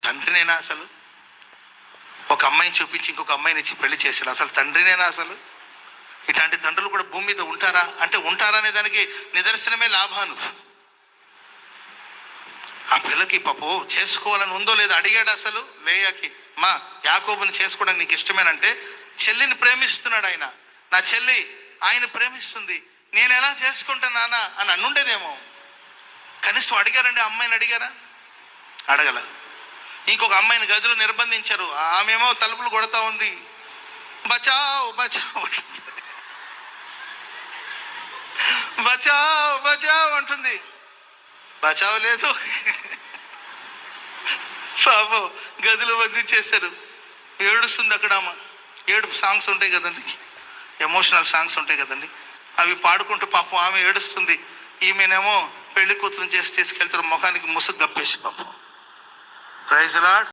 తండ్రినేనా అసలు? ఒక అమ్మాయిని చూపించి ఇంకొక అమ్మాయిని ఇచ్చి పెళ్లి చేశాడు, అసలు తండ్రినేనా అసలు? ఇట్లాంటి తండ్రులు కూడా భూమి మీద ఉంటారా అంటే ఉంటారా అనే దానికి నిదర్శనమే లాభాను. ఆ పిల్లకి పాపం చేసుకోవాలని ఉందో లేదో అడిగాడు అసలు లేయాకి, మా యాకోబుని చేసుకోవడానికి నీకు ఇష్టమేనంటే, చెల్లిని ప్రేమిస్తున్నాడు ఆయన, నా చెల్లి ఆయన ప్రేమిస్తుంది, నేను ఎలా చేసుకుంటా నాన్న అని అనుండేదేమో. కనీసం అడిగారండి, అమ్మాయిని అడిగారా? అడగల. ఇంకొక అమ్మాయిని గదిలో నిర్బంధించారు, ఆమెమో తలుపులు కొడతా ఉంది, బచావ్ బచావ్ బచావ్ బచావ్ అంటుంది, బచావ్ లేదు. పాపం గదిలో బంధించేశారు, ఏడుస్తుంది అక్కడ. అమ్మ ఏడుపు సాంగ్స్ ఉంటాయి కదండి, ఎమోషనల్ సాంగ్స్ ఉంటాయి కదండి, అవి పాడుకుంటూ పాపం ఆమె ఏడుస్తుంది. ఈమెనేమో పెళ్లి కూతురు చేసి తీసుకెళ్తారు, ముఖానికి ముసుగు కప్పేసి. పాపం ప్రైజ్ ది లార్డ్.